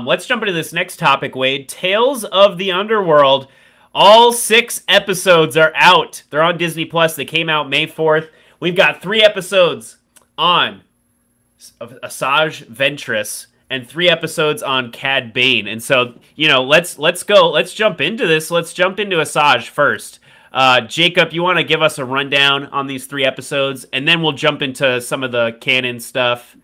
Let's jump into this next topic, Wade. Tales of the Underworld. All 6 episodes are out. They're on Disney Plus. They came out May 4th. We've got 3 episodes on Asajj Ventress and 3 episodes on Cad Bane. And so, let's go. Let's jump into this. Let's jump into Asajj first. Jacob, you want to give us a rundown on these 3 episodes, and then we'll jump into some of the canon stuff.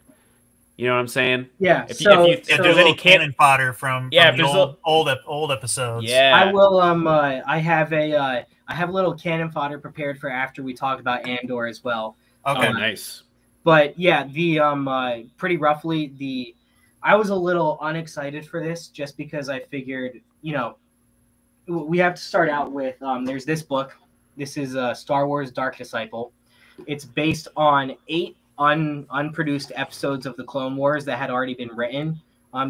You know what I'm saying? Yeah. If there's any canon fodder from the old episodes. Yeah. I will. I have a little canon fodder prepared for after we talk about Andor as well. Okay. Nice. But yeah, the pretty roughly I was a little unexcited for this just because I figured, we have to start out with there's this book. This is Star Wars Dark Disciple. It's based on 8 unproduced episodes of the Clone Wars that had already been written.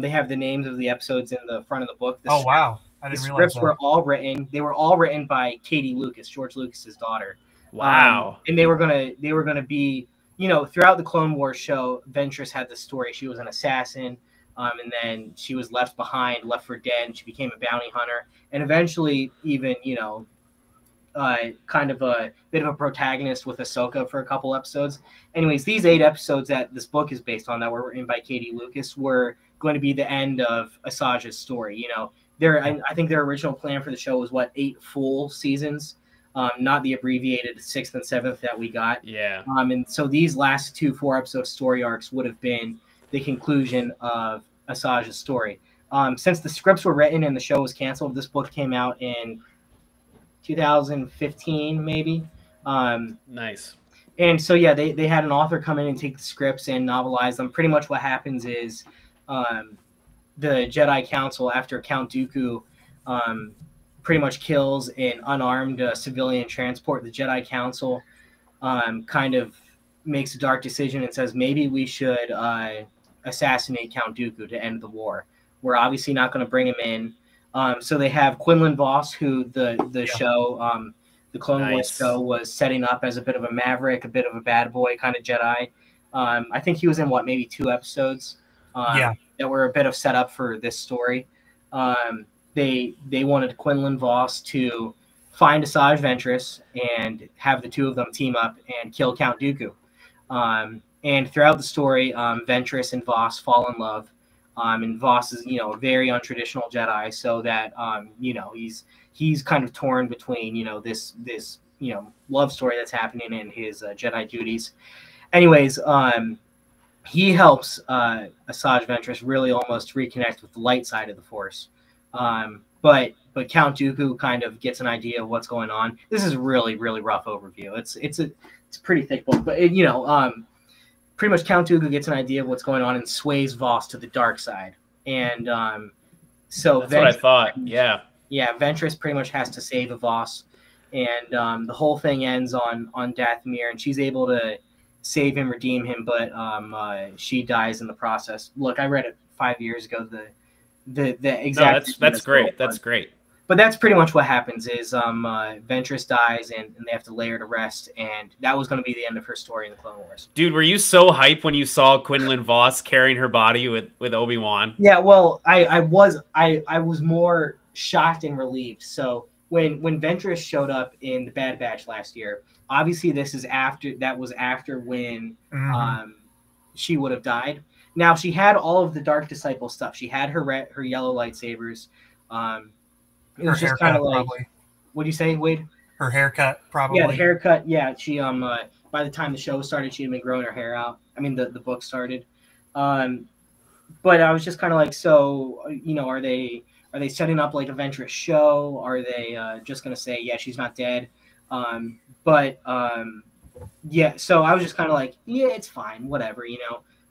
They have the names of the episodes in the front of the book. Wow. I didn't realize the scripts were all written. They were all written by Katie Lucas, George Lucas's daughter. Wow. And they were gonna be, throughout the Clone Wars show, Ventress had the story. She was an assassin, and then she was left behind, left for dead, and she became a bounty hunter, and eventually even, kind of a bit of a protagonist with Ahsoka for a couple episodes. Anyways, these 8 episodes that this book is based on that were written by Katie Lucas were going to be the end of Asajj's story. I think their original plan for the show was 8 full seasons, not the abbreviated 6th and 7th that we got. Yeah. And so these last 2 4-episode story arcs would have been the conclusion of Asajj's story. Since the scripts were written and the show was canceled, this book came out in 2015, maybe. Nice. And so, yeah, they had an author come in and take the scripts and novelize them. Pretty much what happens is the Jedi Council, after Count Dooku pretty much kills an unarmed civilian transport, the Jedi Council kind of makes a dark decision and says, maybe we should assassinate Count Dooku to end the war. We're obviously not going to bring him in. So they have Quinlan Vos, who the show, the Clone Wars show, was setting up as a bit of a maverick, a bit of a bad boy kind of Jedi. I think he was in maybe 2 episodes that were a bit of setup for this story. They wanted Quinlan Vos to find Asajj Ventress and have the 2 of them team up and kill Count Dooku. And throughout the story, Ventress and Vos fall in love. And Vos is, a very untraditional Jedi, so that, he's kind of torn between, this love story that's happening and his Jedi duties. Anyways, he helps Asajj Ventress really almost reconnect with the light side of the Force. But Count Dooku kind of gets an idea of what's going on. This is a really, really rough overview. It's a pretty thick book, but pretty much Count Dooku gets an idea of what's going on and sways Vos to the dark side. And so that's what I thought. Yeah. Yeah, Ventress pretty much has to save Vos. And the whole thing ends on Dathomir, and she's able to save him, redeem him, but she dies in the process. Look, I read it 5 years ago. The exact. No, that's great. That's great. But that's pretty much what happens is Ventress dies and they have to lay her to rest, and that was going to be the end of her story in the Clone Wars. Dude, were you so hyped when you saw Quinlan Vos carrying her body with Obi-Wan? Yeah, well, I was more shocked and relieved. So when Ventress showed up in the Bad Batch last year, obviously this is after when she would have died. Now she had all of the Dark Disciple stuff. She had her yellow lightsabers. It was just kind of like, what do you say, Wade? Her haircut, probably. Yeah, the haircut. Yeah, she by the time the show started, she had been growing her hair out. I mean, the book started. But I was just kind of like, so are they setting up like a Ventress show? Are they just gonna say, yeah, she's not dead? Yeah. So I was just kind of like, yeah, it's fine, whatever.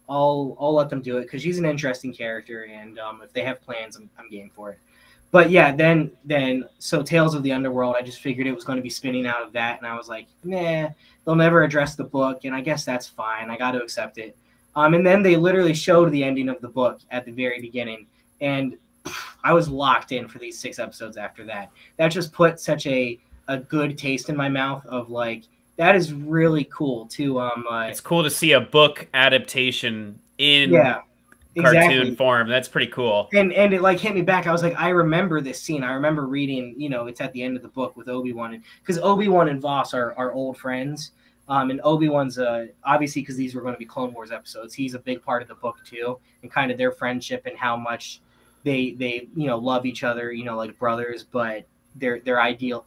I'll let them do it because she's an interesting character, and if they have plans, I'm game for it. But yeah, then so Tales of the Underworld, I just figured it was going to be spinning out of that, and I was like, nah, they'll never address the book, and I guess that's fine. I got to accept it. And then they literally showed the ending of the book at the very beginning, and I was locked in for these 6 episodes after that. That just put such a good taste in my mouth of like, that is really cool too. It's cool to see a book adaptation in cartoon form. That's pretty cool. And it like hit me back. I was like, I remember this scene. I remember reading, it's at the end of the book with Obi-Wan, because Obi-Wan and Voss are old friends. And Obi-Wan's obviously, because these were going to be Clone Wars episodes, he's a big part of the book too, and kind of their friendship and how much they love each other, like brothers, but their ideals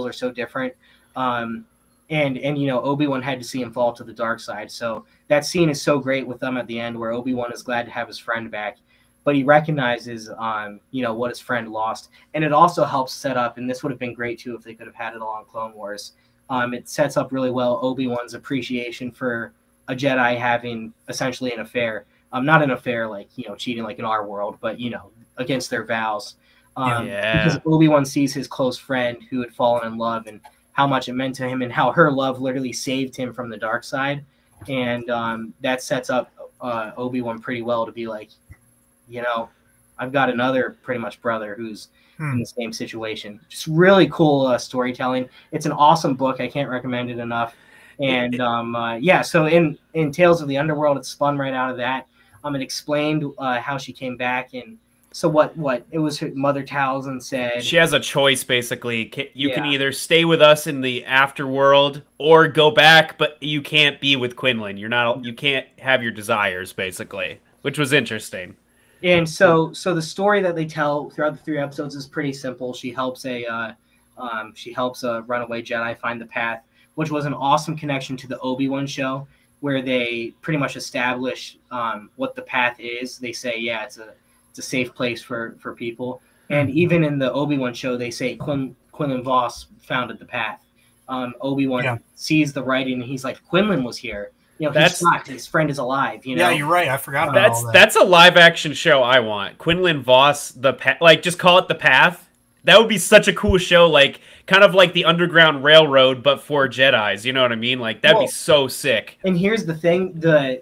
are so different. And Obi-Wan had to see him fall to the dark side. So that scene is so great with them at the end, where Obi-Wan is glad to have his friend back, but he recognizes what his friend lost. And it also helps set up, and this would have been great too if they could have had it all on Clone Wars. It sets up really well Obi-Wan's appreciation for a Jedi having essentially an affair. Not an affair like, cheating like in our world, but, against their vows. Because Obi-Wan sees his close friend who had fallen in love and how much it meant to him and how her love literally saved him from the dark side. And that sets up Obi-Wan pretty well to be like, I've got another pretty much brother who's in the same situation. Just really cool storytelling. It's an awesome book. I can't recommend it enough. And so in Tales of the Underworld, it spun right out of that. It explained how she came back, and so what it was her Mother Talzin said. She has a choice, basically. You can either stay with us in the afterworld or go back, but you can't be with Quinlan. You can't have your desires, basically, which was interesting. And so the story that they tell throughout the 3 episodes is pretty simple. She helps a runaway Jedi find the path, which was an awesome connection to the Obi-Wan show, where they pretty much establish what the path is. They say, it's a safe place for people. And even in the Obi-Wan show, they say Quinlan Voss founded the path. Obi-Wan sees the writing, and he's like, Quinlan was here. He's shocked. His friend is alive. Yeah, you're right. I forgot about all that. That's a live action show I want. Quinlan Voss, just call it The Path. That would be such a cool show, kind of like the Underground Railroad, but for Jedis. You know what I mean? That'd be so sick. And here's the thing: the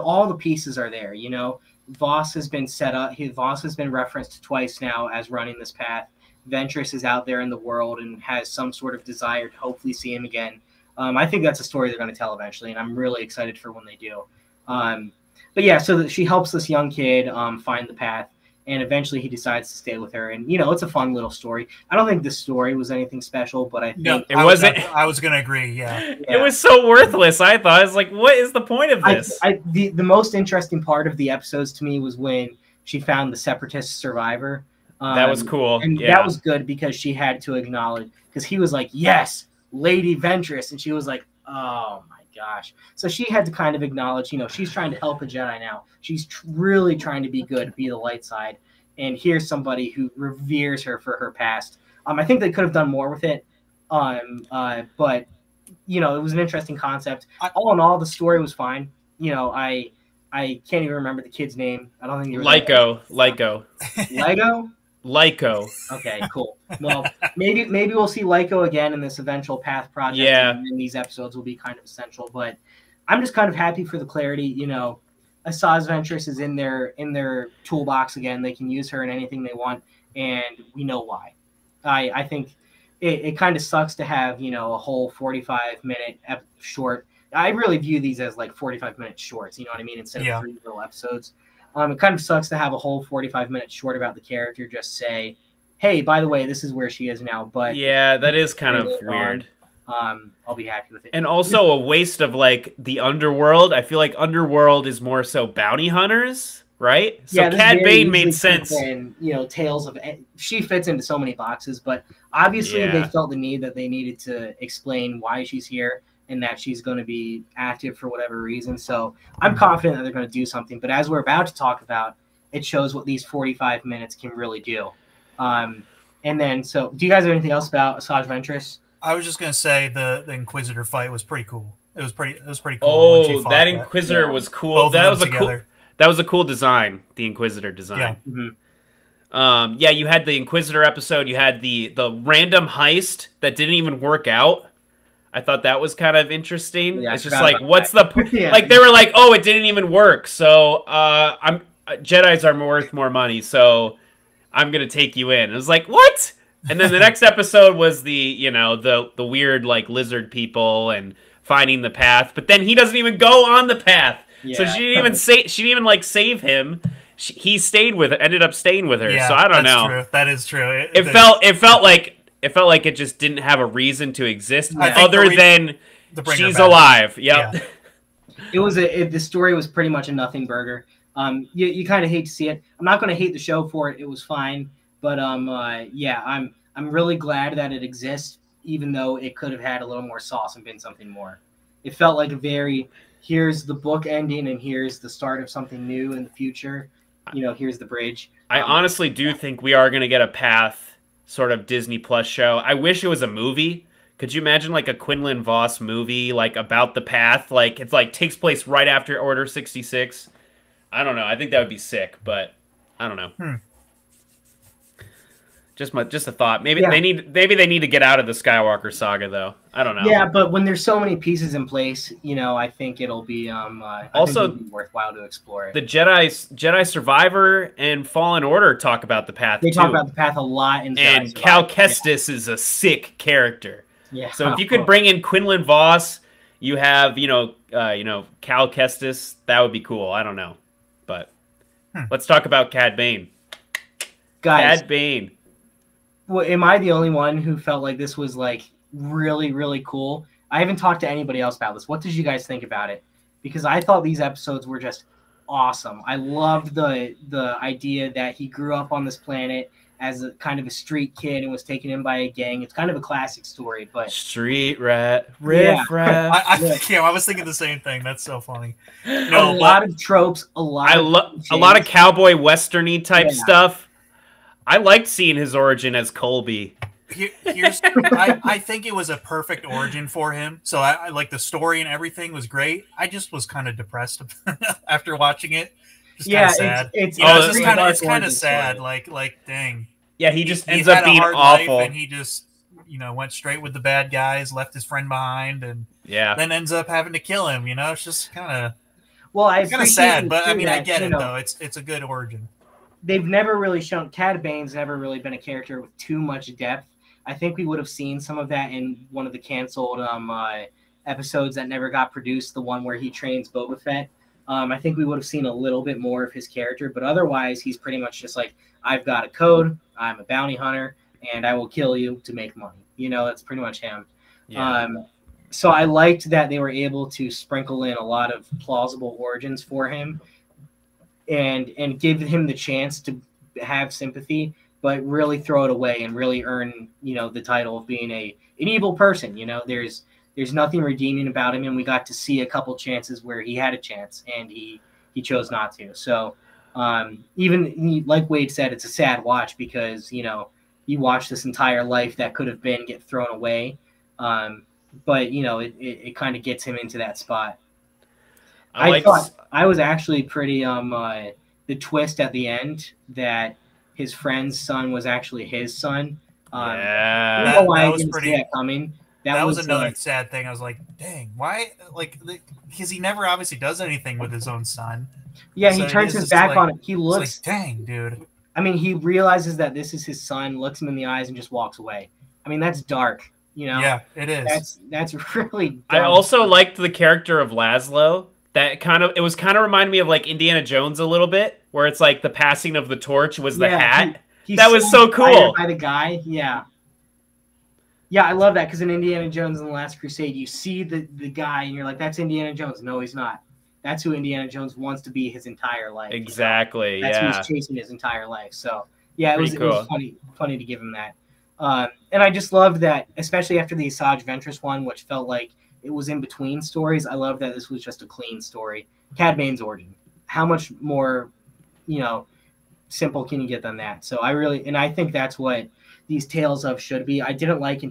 all the pieces are there. Voss has been set up. Voss has been referenced twice now as running this path. Ventress is out there in the world and has some sort of desire to hopefully see him again. I think that's a story they're going to tell eventually, and I'm really excited for when they do. So she helps this young kid find the path, and eventually he decides to stay with her. And, it's a fun little story. I don't think the story was anything special, but I think... it wasn't... I was going to agree, yeah. It was so worthless, I thought. I was like, what is the point of this? The most interesting part of the episodes to me was when she found the Separatist survivor. That was cool. And that was good because she had to acknowledge... Because he was like, yes, Lady Ventress. And she was like, oh, my gosh. So she had to kind of acknowledge, she's trying to help a Jedi now. She's really trying to be good, be the light side. And here's somebody who reveres her for her past. I think they could have done more with it. But, it was an interesting concept. All in all, the story was fine. I can't even remember the kid's name. I don't think it was Lyco. Lego? Lyco. Okay, cool. Well, maybe we'll see Lyco again in this eventual path project. Yeah. And these episodes will be kind of essential. But I'm just kind of happy for the clarity. Asajj Ventress is in their toolbox again. They can use her in anything they want, and we know why. I think it kind of sucks to have a whole 45-minute short. I really view these as 45-minute shorts. You know what I mean? Instead of 3 little episodes. It kind of sucks to have a whole 45-minute short about the character. Just say, hey, by the way, this is where she is now. But yeah, that is kind of weird. I'll be happy with it. And also a waste of the Underworld. I feel like Underworld is more so bounty hunters, right? So Cad Bane made sense. And Tales of she fits into so many boxes, but obviously they felt the need that they needed to explain why she's here and that she's going to be active for whatever reason. So I'm confident that they're going to do something. But as we're about to talk about, it shows what these 45 minutes can really do. And then, so do you guys have anything else about Asajj Ventress? I was just gonna say the Inquisitor fight was pretty cool. It was pretty cool. Oh, that Inquisitor was cool. That was a cool design. The Inquisitor design. Yeah. Mm-hmm. You had the Inquisitor episode. You had the random heist that didn't even work out. I thought that was kind of interesting. Yeah, it's just what's the they were like, oh, it didn't even work. So Jedis are worth more money. So I'm gonna take you in. It was like, what? And then the next episode was the weird lizard people and finding the path. But then he doesn't even go on the path. So Yeah. she didn't even like save him. He stayed with ended up staying with her. Yeah, so I don't that's know. true. That is true. It felt like it just didn't have a reason to exist I think other than to bring her she's back. alive. Yep. Yeah. The story was pretty much a nothing burger. You kind of hate to see it. I'm not going to hate the show for it. It was fine, but yeah, I'm really glad that it exists, even though it could have had a little more sauce and been something more. It felt like a very here's the book ending and here's the start of something new in the future. Here's the bridge. I honestly do think we are going to get a Path sort of Disney Plus show. I wish it was a movie. Could you imagine like a Quinlan Vos movie like about the Path? Like it's like takes place right after Order 66. I don't know. I think that would be sick, but I don't know. Just a thought. Maybe they need to get out of the Skywalker saga though. I don't know. Yeah, but when there's so many pieces in place, I think it'll be also it'll be worthwhile to explore it. The Jedi Survivor and Fallen Order talk about the Path. They talk about the Path a lot, and Cal Kestis is a sick character. Yeah. So if you could bring in Quinlan Vos, you have Cal Kestis. That would be cool. I don't know, but let's talk about Cad Bane. Guys, Cad Bane. Well, am I the only one who felt like this was like really, really cool? I haven't talked to anybody else about this. What did you guys think about it? Because I thought these episodes were just awesome. I loved the idea that he grew up on this planet as a kind of a street kid and was taken in by a gang. It's kind of a classic story, but street rat, riff raff. I was thinking the same thing. That's so funny. No, a lot of tropes, a lot of cowboy westerny type stuff. I liked seeing his origin as Colby. I think it was a perfect origin for him. So I like the story and everything was great. I just was kind of depressed after watching it. Just sad. It's kind of sad. Story. Like dang. Yeah, he just ends up being awful, and he just went straight with the bad guys, left his friend behind, and then ends up having to kill him. It's just kind of sad. But I mean, I get it though. It's a good origin. They've never really shown Cad Bane's never really been a character with too much depth. I think we would have seen some of that in one of the canceled episodes that never got produced, the one where he trains Boba Fett. I think we would have seen a little bit more of his character, but otherwise he's pretty much just like, I've got a code, I'm a bounty hunter, and I will kill you to make money. That's pretty much him. Yeah. So I liked that they were able to sprinkle in a lot of plausible origins for him and give him the chance to have sympathy, but really throw it away and really earn, the title of being an evil person. There's nothing redeeming about him, and we got to see a couple chances where he had a chance and he chose not to. So even like Wade said, it's a sad watch because, you watch this entire life that could have been get thrown away. But it kind of gets him into that spot. I thought I was actually pretty the twist at the end that his friend's son was actually his son. That was pretty. That coming. That was another sad thing. I was like, dang, why? Because he never obviously does anything with his own son. Yeah, so he turns his back on it. He looks. Dang, dude. I mean, he realizes that this is his son, looks him in the eyes, and just walks away. I mean, that's dark. Yeah, it is. That's really dumb. I also liked the character of Laszlo. It was kind of reminded me of like Indiana Jones a little bit, where it's like the passing of the torch was the hat. That was so cool. By the guy, yeah, I love that because in Indiana Jones and the Last Crusade, you see the guy and you're like, that's Indiana Jones. No, he's not. That's who Indiana Jones wants to be his entire life. Exactly. That's who he's chasing his entire life. So yeah, it was funny to give him that. And I just loved that, especially after the Asajj Ventress one, which felt like it was in between stories. I love that this was just a clean story. Cad Bane's origin. How much more, simple can you get than that? So I think that's what these Tales of should be. I didn't like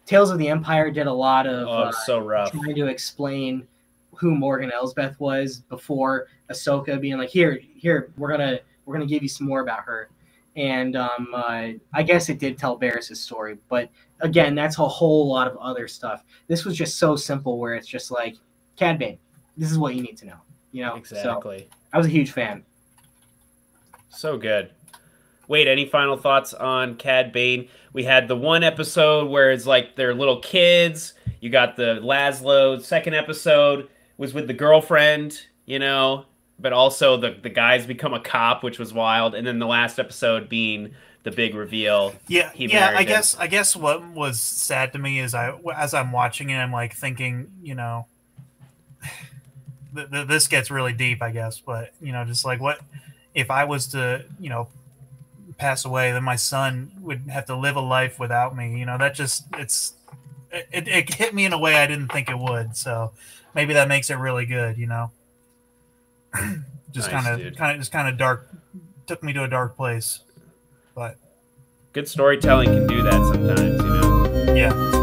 Tales of the Empire did a lot of so rough trying to explain who Morgan Elsbeth was before Ahsoka being like, here, we're gonna give you some more about her. And I guess it did tell Barris's story, but again, that's a whole lot of other stuff. This was just so simple, where it's just like, Cad Bane, this is what you need to know. Exactly. So, I was a huge fan. So good. Wait, any final thoughts on Cad Bane? We had the one episode where it's like they're little kids. You got the Laszlo. Second episode was with the girlfriend. you know, but also the guys become a cop, which was wild, and then the last episode being the big reveal. Yeah, I guess what was sad to me is as I'm watching it, I'm like thinking, you know, this gets really deep, I guess, but you know, just like what if I was to, you know, pass away, then my son would have to live a life without me. You know, that just it hit me in a way I didn't think it would. So maybe that makes it really good. You know, just kind of dark. Took me to a dark place, but good storytelling can do that sometimes. You know. Yeah.